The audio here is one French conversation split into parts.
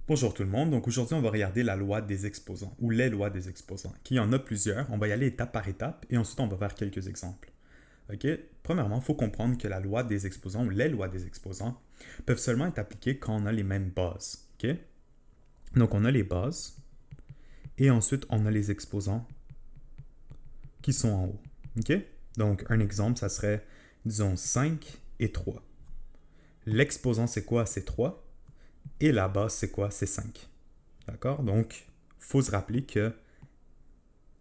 Bonjour tout le monde, donc aujourd'hui on va regarder la loi des exposants, ou les lois des exposants, qui en a plusieurs, on va y aller étape par étape, et ensuite on va faire quelques exemples. Ok? Premièrement, il faut comprendre que la loi des exposants, ou les lois des exposants, peuvent seulement être appliquées quand on a les mêmes bases. Ok? Donc on a les bases, et ensuite on a les exposants qui sont en haut. Ok? Donc un exemple, ça serait, disons, 5 et 3. L'exposant c'est quoi? C'est 3, et la base c'est quoi? C'est 5. D'accord? Donc, il faut se rappeler que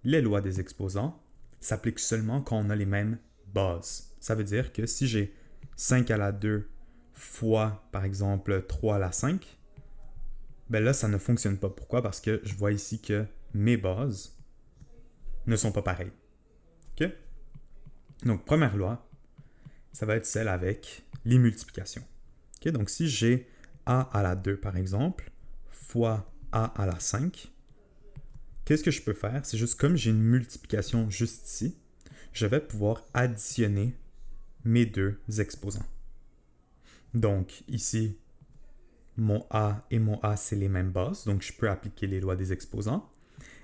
les lois des exposants s'appliquent seulement quand on a les mêmes bases. Ça veut dire que si j'ai 5 à la 2 fois, par exemple, 3 à la 5, ben là, ça ne fonctionne pas. Pourquoi? Parce que je vois ici que mes bases ne sont pas pareilles. OK? Donc, première loi, ça va être celle avec les multiplications. OK? Donc, si j'ai a à la 2, par exemple, fois a à la 5, qu'est-ce que je peux faire? C'est juste comme j'ai une multiplication juste ici, je vais pouvoir additionner mes deux exposants. Donc ici, mon A et mon A, c'est les mêmes bases, donc je peux appliquer les lois des exposants.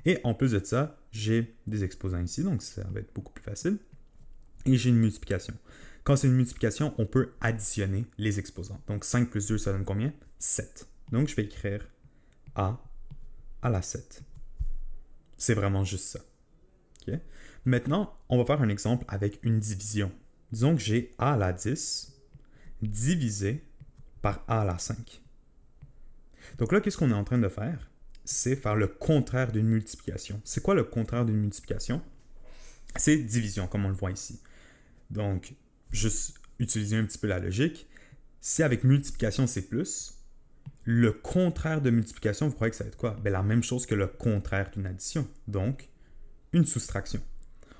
Et en plus de ça, j'ai des exposants ici, donc ça va être beaucoup plus facile. Et j'ai une multiplication. Quand c'est une multiplication, on peut additionner les exposants. Donc 5 plus 2, ça donne combien? 7. Donc je vais écrire A à la 7. C'est vraiment juste ça. Okay? Maintenant, on va faire un exemple avec une division. Disons que j'ai A à la 10 divisé par A à la 5. Donc là, qu'est-ce qu'on est en train de faire? C'est faire le contraire d'une multiplication. C'est quoi le contraire d'une multiplication? C'est division, comme on le voit ici. Donc, juste utiliser un petit peu la logique. Si avec multiplication, c'est plus, le contraire de multiplication, vous croyez que ça va être quoi? Ben, la même chose que le contraire d'une addition. Donc, une soustraction.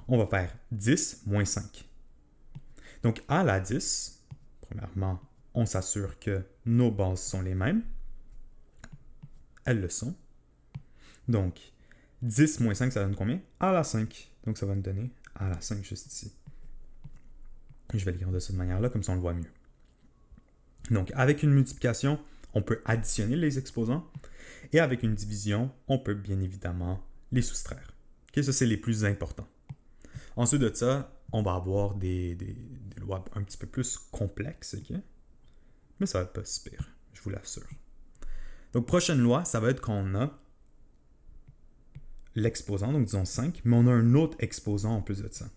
On va faire 10 moins 5. Donc, à la 10, premièrement, on s'assure que nos bases sont les mêmes. Elles le sont. Donc, 10 moins 5, ça donne combien? A à la 5. Donc, ça va me donner A à la 5 juste ici. Je vais l'écrire de cette manière-là, comme ça on le voit mieux. Donc, avec une multiplication, on peut additionner les exposants. Et avec une division, on peut bien évidemment les soustraire. Okay, ça, c'est les plus importants. Ensuite de ça, on va avoir des lois un petit peu plus complexes. Okay? Mais ça va être pas si pire, je vous l'assure. Donc, prochaine loi, ça va être quand on a l'exposant, donc disons 5, mais on a un autre exposant en plus de ça.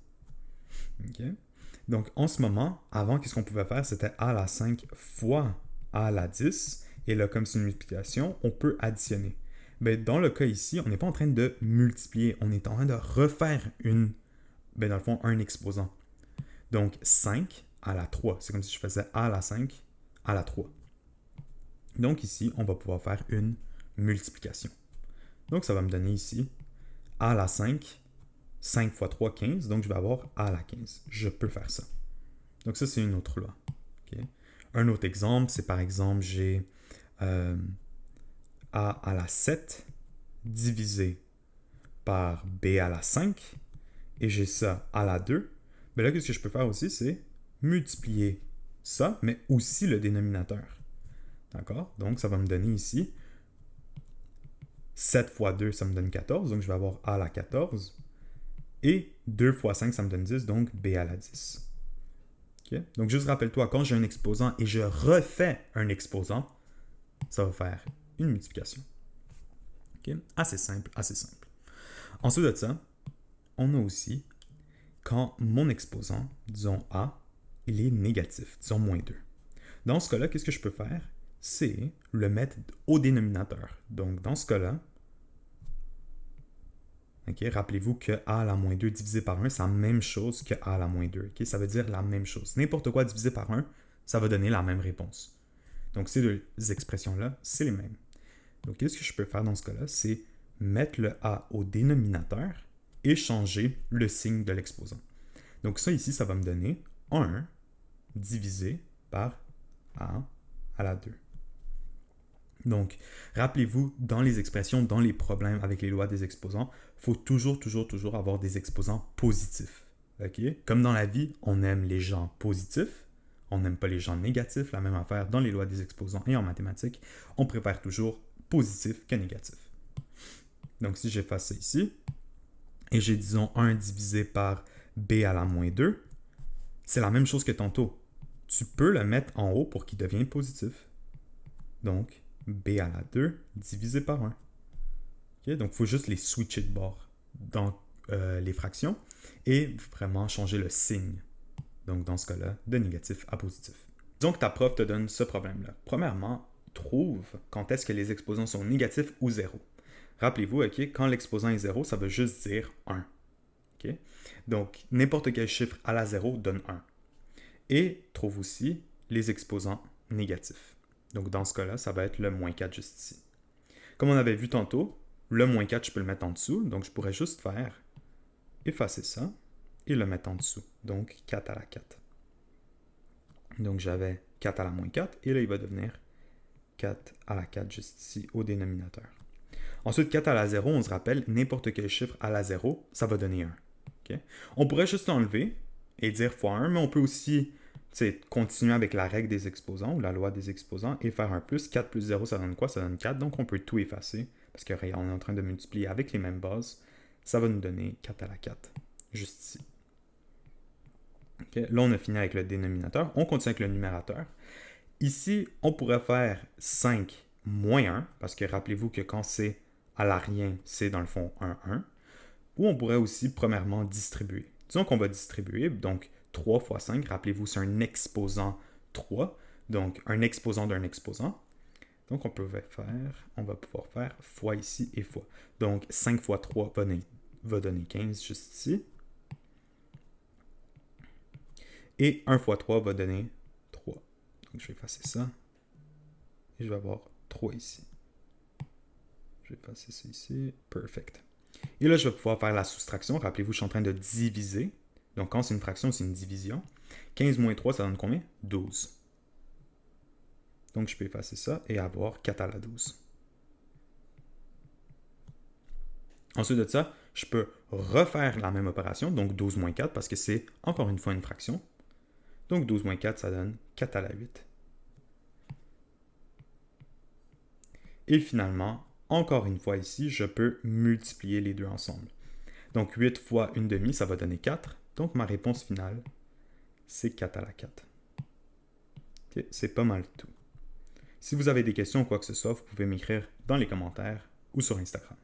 Okay? Donc, en ce moment, avant, qu'est-ce qu'on pouvait faire? C'était A à la 5 fois A à la 10. Et là, comme c'est une multiplication, on peut additionner. Mais dans le cas ici, on n'est pas en train de multiplier, on est en train de refaire dans le fond, un exposant. Donc, 5 à la 3. C'est comme si je faisais A à la 5 à la 3. Donc ici, on va pouvoir faire une multiplication. Donc, ça va me donner ici A à la 5, 5 fois 3, 15. Donc, je vais avoir A à la 15. Je peux faire ça. Donc, ça, c'est une autre loi. Okay? Un autre exemple, c'est par exemple, j'ai A à la 7 divisé par B à la 5 et j'ai ça à la 2. Mais là, qu'est-ce que je peux faire aussi, c'est multiplier ça, mais aussi le dénominateur. D'accord? Donc, ça va me donner ici 7 fois 2, ça me donne 14. Donc, je vais avoir A à la 14. Et 2 fois 5, ça me donne 10. Donc, B à la 10. Okay? Donc, juste rappelle-toi, quand j'ai un exposant et je refais un exposant, ça va faire une multiplication. Okay? Assez simple, assez simple. Ensuite de ça, on a aussi quand mon exposant, disons A, il est négatif, disons moins 2. Dans ce cas-là, qu'est-ce que je peux faire? C'est le mettre au dénominateur. Donc, dans ce cas-là, okay, rappelez-vous que A à la moins 2 divisé par 1, c'est la même chose que A à la moins 2. Okay? Ça veut dire la même chose. N'importe quoi divisé par 1, ça va donner la même réponse. Donc, ces deux expressions-là, c'est les mêmes. Donc, qu'est-ce que je peux faire dans ce cas-là? C'est mettre le A au dénominateur et changer le signe de l'exposant. Donc, ça ici, ça va me donner 1 divisé par A à la 2. Donc, rappelez-vous, dans les expressions, dans les problèmes avec les lois des exposants, il faut toujours avoir des exposants positifs. Okay? Comme dans la vie, on aime les gens positifs, on n'aime pas les gens négatifs, la même affaire dans les lois des exposants et en mathématiques, on préfère toujours positif que négatif. Donc, si j'efface ça ici, et j'ai, disons, 1 divisé par b à la moins 2, c'est la même chose que tantôt. Tu peux le mettre en haut pour qu'il devienne positif. Donc, b à la 2 divisé par 1. Okay? Donc, il faut juste les switcher de bord dans les fractions et vraiment changer le signe. Donc, dans ce cas-là, de négatif à positif. Disons que ta prof te donne ce problème-là. Premièrement, trouve quand est-ce que les exposants sont négatifs ou 0. Rappelez-vous, quand l'exposant est 0, ça veut juste dire 1. Okay? Donc, n'importe quel chiffre à la 0 donne 1. Et trouve aussi les exposants négatifs. Donc, dans ce cas-là, ça va être le moins 4 juste ici. Comme on avait vu tantôt, le moins 4, je peux le mettre en dessous. Donc, je pourrais juste faire effacer ça et le mettre en dessous. Donc, 4 à la 4. Donc, j'avais 4 à la moins 4. Et là, il va devenir 4 à la 4 juste ici au dénominateur. Ensuite, 4 à la 0, on se rappelle, n'importe quel chiffre à la 0, ça va donner 1. Okay? On pourrait juste enlever et dire fois 1, mais on peut aussi continuer avec la règle des exposants ou la loi des exposants et faire un plus. 4 plus 0, ça donne quoi? Ça donne 4. Donc, on peut tout effacer parce qu'on est en train de multiplier avec les mêmes bases. Ça va nous donner 4 à la 4, juste ici. Okay? Là, on a fini avec le dénominateur. On continue avec le numérateur. Ici, on pourrait faire 5 moins 1, parce que rappelez-vous que quand c'est à la rien, c'est dans le fond 1, 1. Ou on pourrait aussi, premièrement, distribuer. Disons qu'on va distribuer, donc 3 fois 5, rappelez-vous, c'est un exposant 3, donc un exposant d'un exposant. Donc, on va pouvoir faire fois ici et fois. Donc, 5 fois 3 va donner 15 juste ici. Et 1 fois 3 va donner 3. Donc, je vais effacer ça. Et je vais avoir 3 ici. Je vais effacer ça ici. Perfect. Et là, je vais pouvoir faire la soustraction. Rappelez-vous, je suis en train de diviser. Donc, quand c'est une fraction, c'est une division. 15 moins 3, ça donne combien? 12. Donc, je peux effacer ça et avoir 4 à la 12. Ensuite de ça, je peux refaire la même opération, donc 12 moins 4, parce que c'est encore une fois une fraction. Donc, 12 moins 4, ça donne 4 à la 8. Et finalement, encore une fois ici, je peux multiplier les deux ensemble. Donc, 8 fois 1 demi, ça va donner 4. Donc, ma réponse finale, c'est 4 à la 4. Okay, c'est pas mal tout. Si vous avez des questions ou quoi que ce soit, vous pouvez m'écrire dans les commentaires ou sur Instagram.